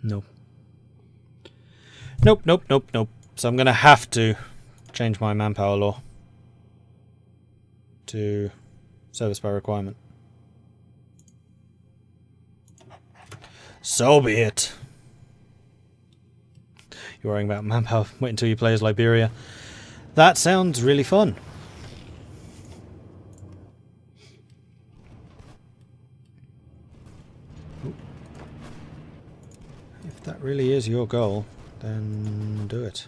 Nope. Nope, nope, nope, nope. So I'm going to have to change my manpower law to service by requirement. So be it. You're worrying about manpower. Wait until you play as Liberia. That sounds really fun. If that really is your goal, then do it.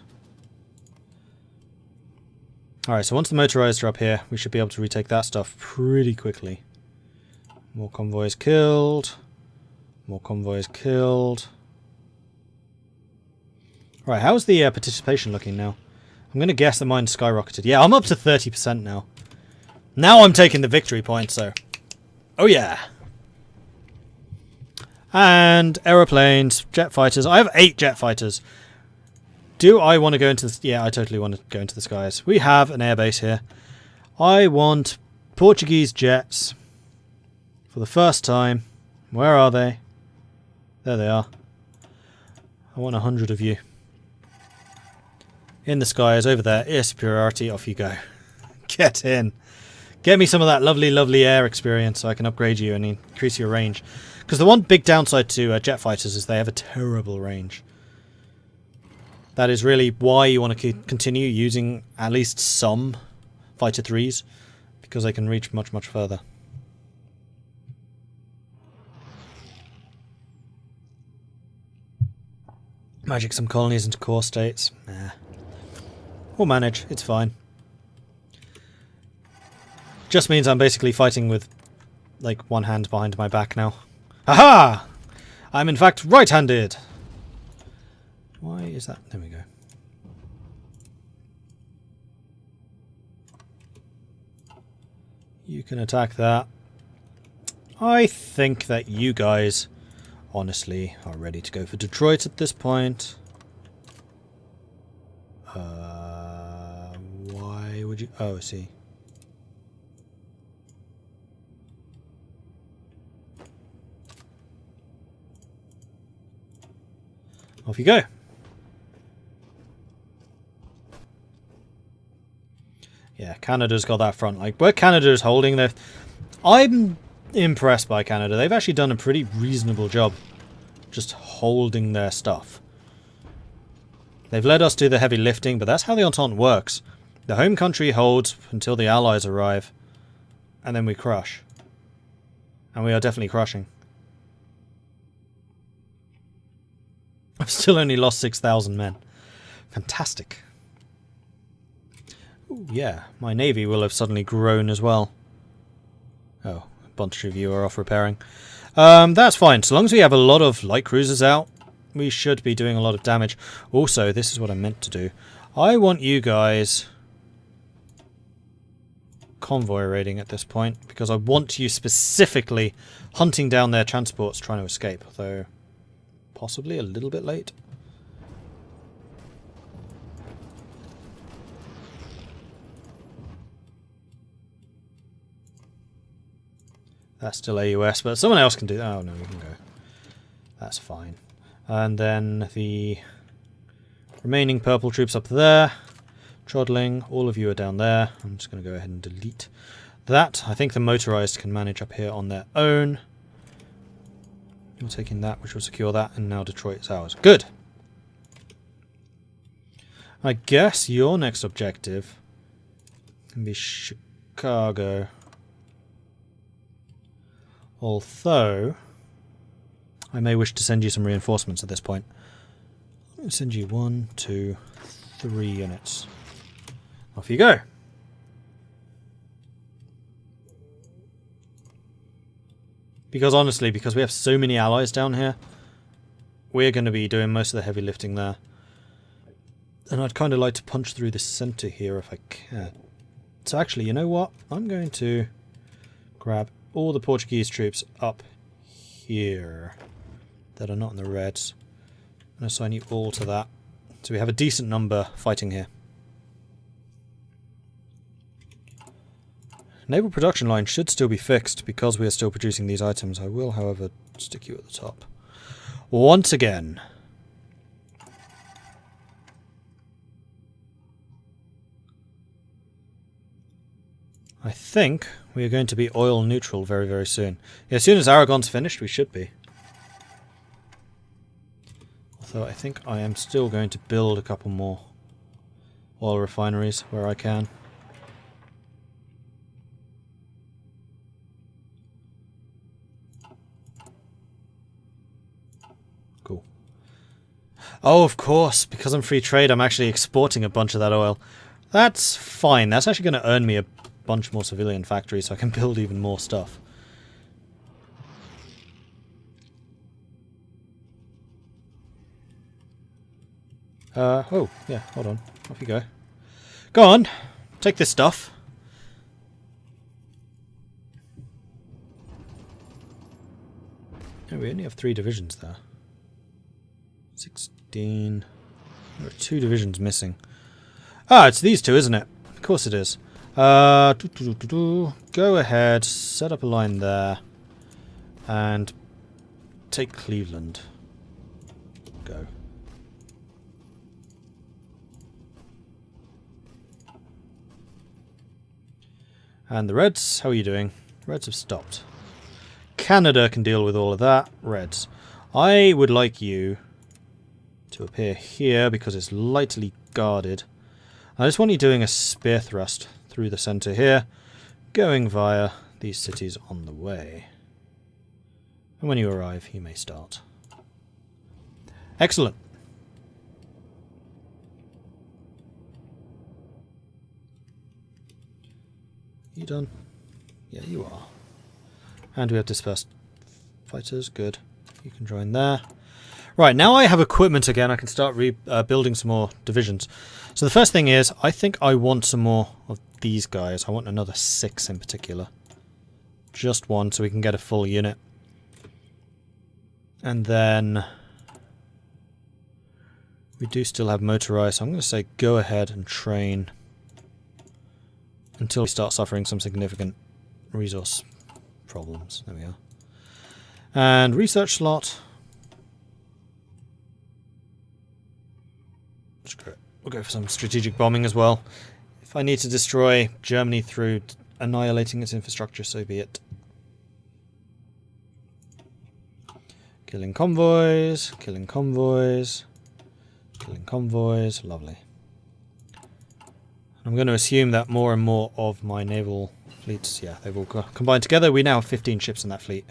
Alright, so once the motorized are up here, we should be able to retake that stuff pretty quickly. More convoys killed. More convoys killed. Right, how's the participation looking now? I'm going to guess that mine skyrocketed. Yeah, I'm up to 30% now. Now I'm taking the victory point, so... Oh yeah! And aeroplanes, jet fighters. I have 8 jet fighters. Do I want to go into the... Yeah, I totally want to go into the skies. We have an airbase here. I want Portuguese jets for the first time. Where are they? There they are. I want 100 of you. In the skies, over there. Air superiority, off you go. Get in. Get me some of that lovely, lovely air experience so I can upgrade you and increase your range. Because the one big downside to jet fighters is they have a terrible range. That is really why you want to continue using at least some Fighter 3s. Because they can reach much, much further. Magic some colonies into core states. Nah. We'll manage. It's fine. Just means I'm basically fighting with, like, one hand behind my back now. Aha! I'm in fact right-handed! Why is that? There we go. You can attack that. I think that you guys, honestly, are ready to go for Detroit at this point. Why would you... Oh, I see. Off you go. Yeah, Canada's got that front. Like, where Canada's holding, I'm impressed by Canada. They've actually done a pretty reasonable job just holding their stuff. They've let us do the heavy lifting, but that's how the Entente works. The home country holds until the Allies arrive, and then we crush. And we are definitely crushing. I've still only lost 6,000 men. Fantastic. Ooh, yeah, my navy will have suddenly grown as well. Oh, a bunch of you are off repairing. That's fine. So long as we have a lot of light cruisers out, we should be doing a lot of damage. Also, this is what I meant to do. I want you guys convoy raiding at this point, because I want you specifically hunting down their transports trying to escape, though possibly a little bit late. That's still AUS, but someone else can do that. Oh no, you can go. That's fine. And then the remaining purple troops up there. Trotling, all of you are down there. I'm just going to go ahead and delete that. I think the motorized can manage up here on their own. You're taking that, which will secure that, and now Detroit is ours. Good! I guess your next objective can be Chicago. Although, I may wish to send you some reinforcements at this point. I'm going to send you 1, 2, 3 units. Off you go! Because honestly, because we have so many allies down here, we're going to be doing most of the heavy lifting there. And I'd kind of like to punch through the centre here if I can. So actually, you know what? I'm going to grab all the Portuguese troops up here that are not in the reds. and assign you all to that. So we have a decent number fighting here. Naval production line should still be fixed because we are still producing these items. I will, however, stick you at the top. once again. I think we are going to be oil neutral very, very soon. Yeah, as soon as Aragon's finished, we should be. Although I think I am still going to build a couple more oil refineries where I can. Cool. Oh, of course, because I'm free trade, I'm actually exporting a bunch of that oil. That's fine. That's actually going to earn me a bunch more civilian factories so I can build even more stuff. Oh, yeah, hold on. Off you go. Go on, take this stuff. Oh, we only have 3 divisions there. 16. There are 2 divisions missing. Ah, it's these 2, isn't it? Of course it is. Go ahead, set up a line there, and take Cleveland. Go. And the Reds, how are you doing? Reds have stopped. Canada can deal with all of that. Reds. I would like you to appear here because it's lightly guarded. I just want you doing a spear thrust through the centre here, going via these cities on the way. And when you arrive, you may start. Excellent. You done? Yeah, you are. And we have dispersed fighters. Good. You can join there. Right, now I have equipment again. I can start building some more divisions. So the first thing is, I think I want some more of these guys. I want another 6 in particular. Just 1 so we can get a full unit. And then we do still have motorized, so I'm going to say go ahead and train until we start suffering some significant resource problems. There we are. And research slot. Screw it. We'll go for some strategic bombing as well. If I need to destroy Germany through annihilating its infrastructure, so be it. Killing convoys, killing convoys, killing convoys. Lovely. I'm going to assume that more and more of my naval fleets, yeah, they've all combined together. We now have 15 ships in that fleet.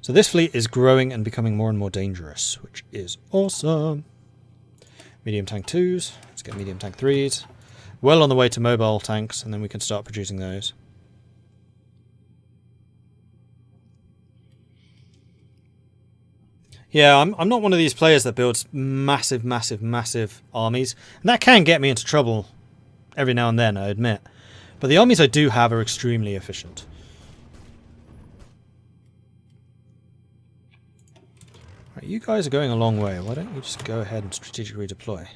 So this fleet is growing and becoming more and more dangerous, which is awesome. Medium tank 2s. Let's get medium tank 3s. Well on the way to mobile tanks, and then we can start producing those. Yeah, I'm not one of these players that builds massive, massive, massive armies. And that can get me into trouble every now and then, I admit. But the armies I do have are extremely efficient. Right, you guys are going a long way. Why don't you just go ahead and strategically redeploy?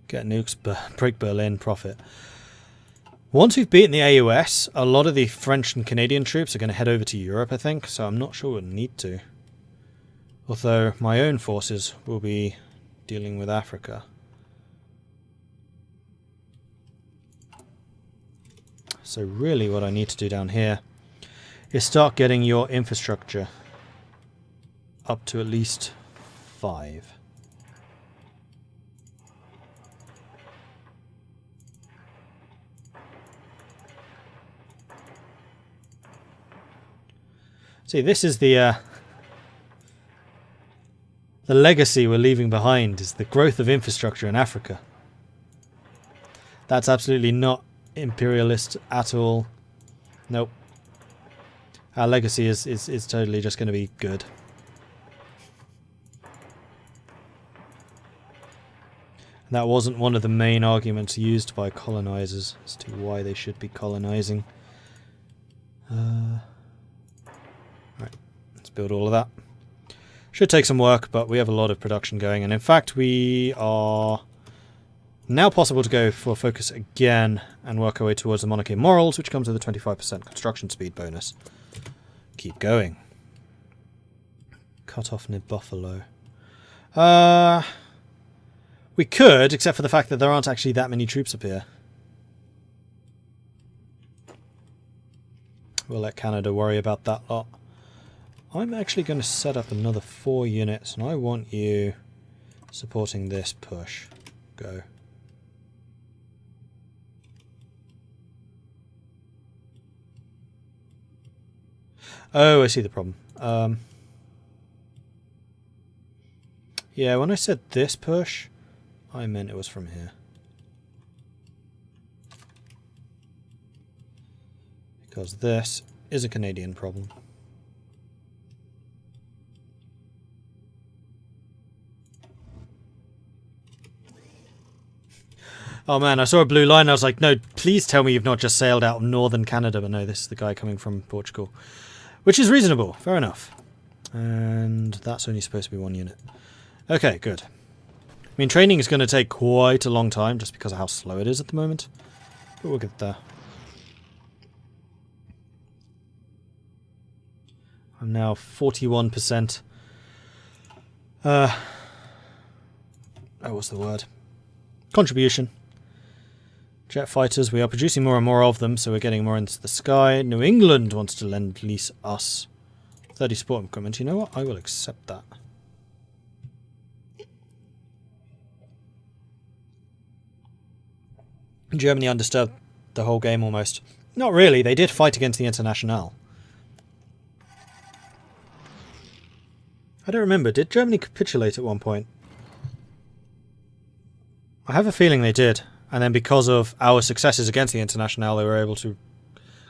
Get nukes, break Berlin, profit. Once we've beaten the AUS, a lot of the French and Canadian troops are going to head over to Europe, I think. So I'm not sure we'll need to. Although my own forces will be dealing with Africa. So really what I need to do down here is start getting your infrastructure up to at least 5. See, this is the legacy we're leaving behind, is the growth of infrastructure in Africa. That's absolutely not imperialist at all. Nope. Our legacy is totally just going to be good. And that wasn't one of the main arguments used by colonizers as to why they should be colonizing. Right, let's build all of that. Should take some work, but we have a lot of production going, and in fact we are now possible to go for focus again and work our way towards the monarchy of morals, which comes with a 25% construction speed bonus. Keep going. cut off near Buffalo. We could, except for the fact that there aren't actually that many troops up here. We'll let Canada worry about that lot. I'm actually going to set up another 4 units, and I want you supporting this push. Go. Oh, I see the problem. Yeah, when I said this push, I meant it was from here. Because this is a Canadian problem. Oh man, I saw a blue line, I was like, no, please tell me you've not just sailed out of northern Canada, but no, this is the guy coming from Portugal. Which is reasonable, fair enough. And that's only supposed to be 1 unit. Okay, good. I mean, training is going to take quite a long time, just because of how slow it is at the moment. But we'll get there. I'm now 41%. Oh, what's the word? Contribution. Jet fighters, we are producing more and more of them, so we're getting more into the sky. New England wants to lend lease us 30 support equipment. You know what? I will accept that. Germany undisturbed the whole game almost. Not really, they did fight against the Internationale. I don't remember, did Germany capitulate at one point? I have a feeling they did, and then because of our successes against the Internationale, they were able to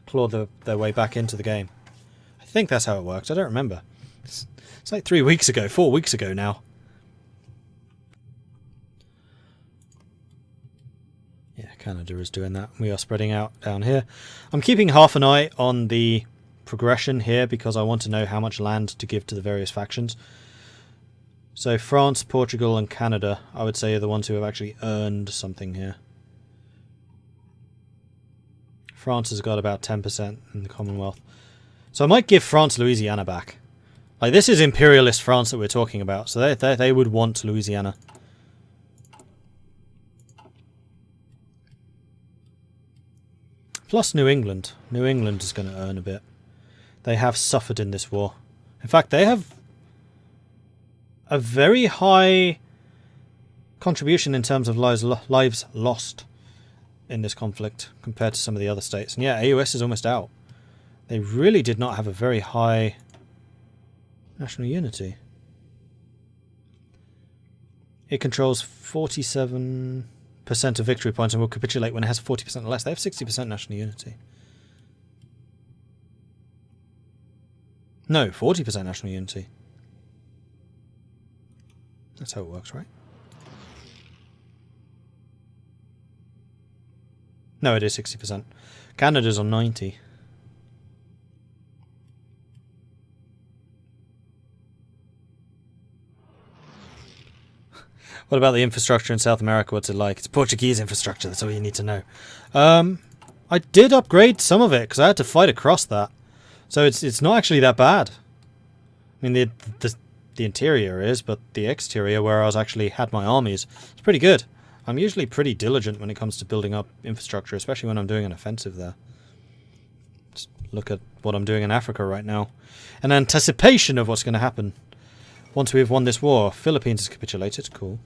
claw their way back into the game. I think that's how it worked, I don't remember. It's like 3 weeks ago, 4 weeks ago now. Yeah, Canada is doing that. We are spreading out down here. I'm keeping half an eye on the progression here because I want to know how much land to give to the various factions. So France, Portugal and Canada, I would say, are the ones who have actually earned something here. France has got about 10% in the Commonwealth. So I might give France Louisiana back. Like, this is imperialist France that we're talking about, so they would want Louisiana. Plus New England. New England is going to earn a bit. They have suffered in this war. In fact, they have a very high contribution in terms of lives lost in this conflict compared to some of the other states. And yeah, AUS is almost out. They really did not have a very high national unity. It controls 47% of victory points and will capitulate when it has 40% or less. They have 60% national unity. No, 40% national unity. That's how it works, right? No, it is 60%. Canada's on 90. What about the infrastructure in South America? What's it like? It's Portuguese infrastructure, that's all you need to know. I did upgrade some of it, because I had to fight across that. So it's not actually that bad. I mean, the interior is, but the exterior, where I was actually had my armies, it's pretty good. I'm usually pretty diligent when it comes to building up infrastructure, especially when I'm doing an offensive there. Just look at what I'm doing in Africa right now. In anticipation of what's going to happen once we've won this war. Philippines has capitulated, cool.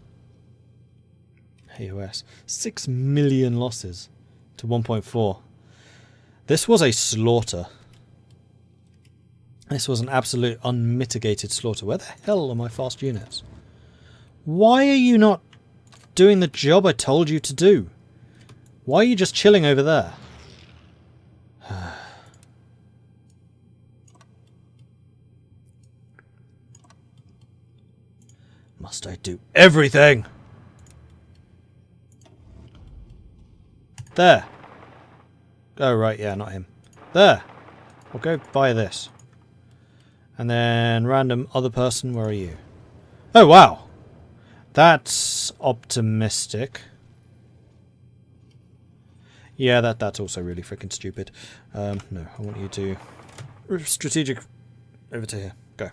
AUS, 6 million losses to 1.4. This was a slaughter. This was an absolute unmitigated slaughter. Where the hell are my fast units? Why are you not doing the job I told you to do? Why are you just chilling over there? Must I do everything? There. Oh, right, yeah, not him. There. I'll go buy this. And then random other person, where are you? Oh, wow. That's optimistic. Yeah, that's also really freaking stupid. No, I want you to... Strategic over to here. Go.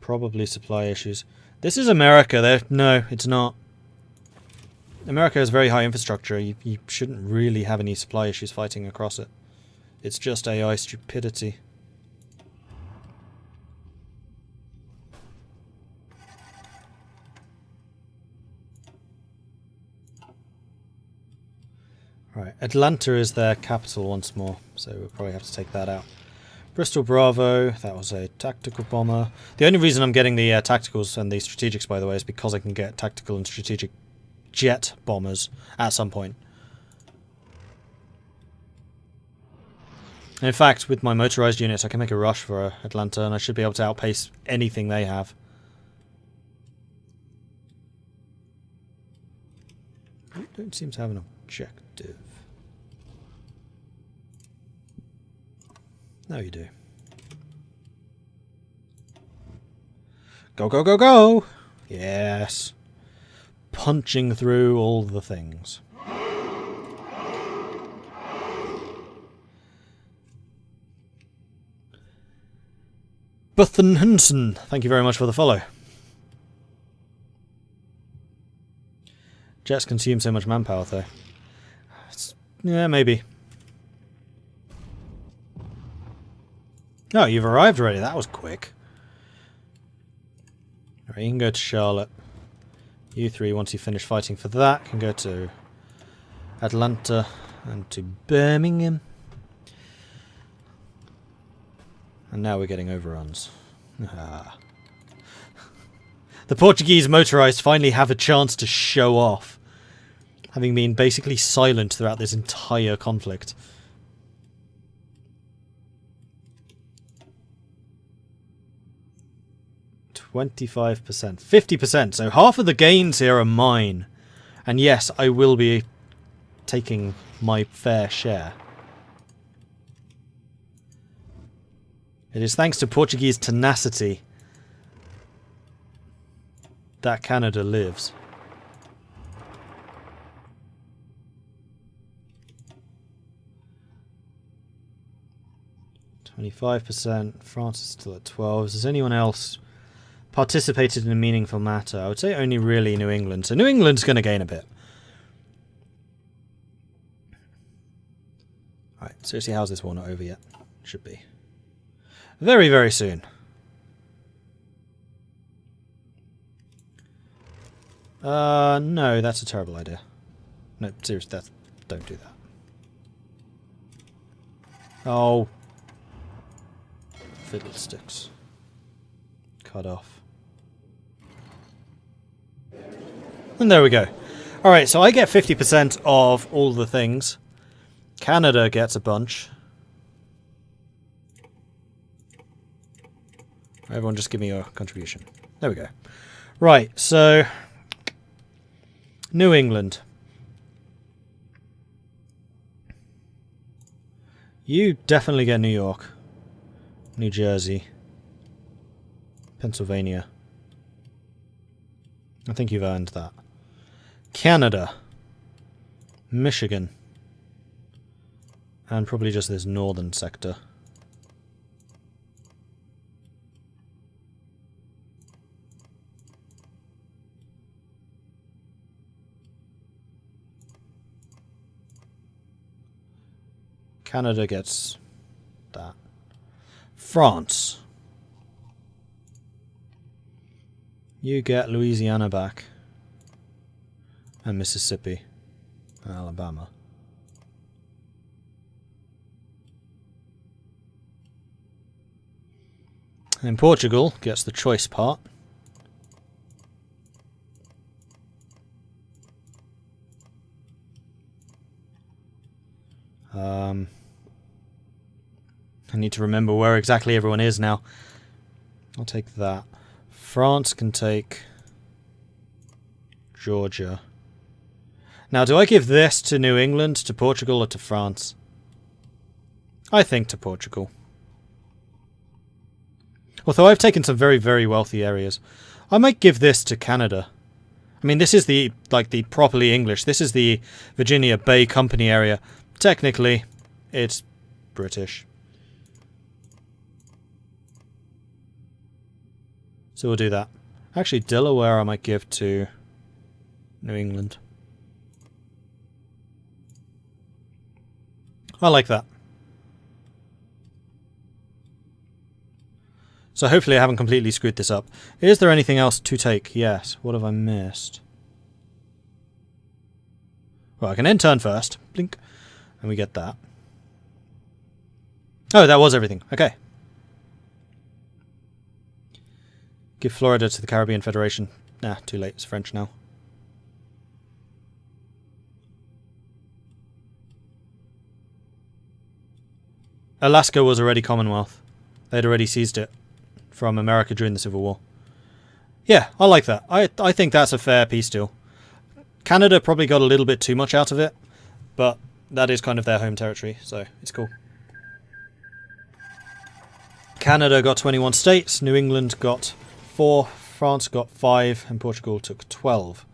Probably supply issues. This is America. No, it's not. America has very high infrastructure. You shouldn't really have any supply issues fighting across it. It's just AI stupidity. Right, Atlanta is their capital once more, so we'll probably have to take that out. Bristol Bravo, that was a tactical bomber. The only reason I'm getting the tacticals and the strategics, by the way, is because I can get tactical and strategic jet bombers at some point. And in fact, with my motorized units, I can make a rush for Atlanta, and I should be able to outpace anything they have. You don't seem to have an objective. No, you do. Go, go, go, go! Yes. Punching through all the things. Buthen Hunsen, thank you very much for the follow. Jets consume so much manpower, though. Yeah, maybe. Oh, you've arrived already. That was quick. Alright, you can go to Charlotte. You three, once you finish fighting for that, can go to Atlanta and to Birmingham. And now we're getting overruns. Ah. The Portuguese motorized finally have a chance to show off, having been basically silent throughout this entire conflict. $25%. 50%. So half of the gains here are mine. And yes, I will be taking my fair share. It is thanks to Portuguese tenacity that Canada lives. %. France is still at 12. Has anyone else participated in a meaningful matter? I would say only really New England. So New England's going to gain a bit. Alright, seriously, how's this war not over yet? Should be. Very, very soon. No, that's a terrible idea. No, seriously, don't do that. Oh. Fiddlesticks. Cut off. And there we go. Alright, so I get 50% of all the things. Canada gets a bunch. Everyone just give me your contribution. There we go. Right, so New England. You definitely get New York. New Jersey. Pennsylvania. I think you've earned that. Canada. Michigan. And probably just this northern sector. Canada gets that. France. You get Louisiana back. And Mississippi. And Alabama. And Portugal gets the choice part. I need to remember where exactly everyone is now. I'll take that. France can take Georgia. Now, do I give this to New England, to Portugal, or to France? I think to Portugal. Although I've taken some very, very wealthy areas. I might give this to Canada. I mean, this is the properly English. This is the Virginia Bay Company area. Technically, it's British. So we'll do that. Actually, Delaware I might give to New England. I like that. So hopefully I haven't completely screwed this up. Is there anything else to take? Yes. What have I missed? Well, I can end turn first. Blink. And we get that. Oh, that was everything. Okay. Give Florida to the Caribbean Federation. Nah, too late. It's French now. Alaska was already Commonwealth. They'd already seized it from America during the Civil War. Yeah, I like that. I think that's a fair peace deal. Canada probably got a little bit too much out of it, but that is kind of their home territory, so it's cool. Canada got 21 states, New England got 4, France got 5, and Portugal took 12.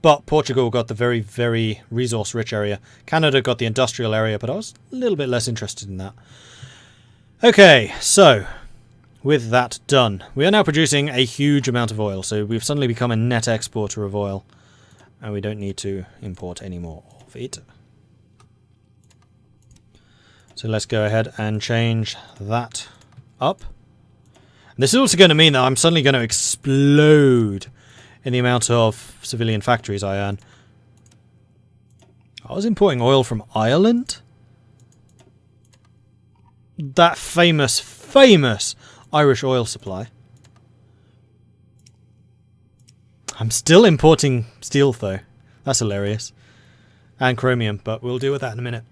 But Portugal got the very, very resource-rich area. Canada got the industrial area, but I was a little bit less interested in that. Okay, so with that done, we are now producing a huge amount of oil, so we've suddenly become a net exporter of oil, and we don't need to import any more of it. So let's go ahead and change that up. And this is also going to mean that I'm suddenly going to explode in the amount of civilian factories I earn. I was importing oil from Ireland? That famous Irish oil supply. I'm still importing steel though. That's hilarious. And chromium, but we'll deal with that in a minute.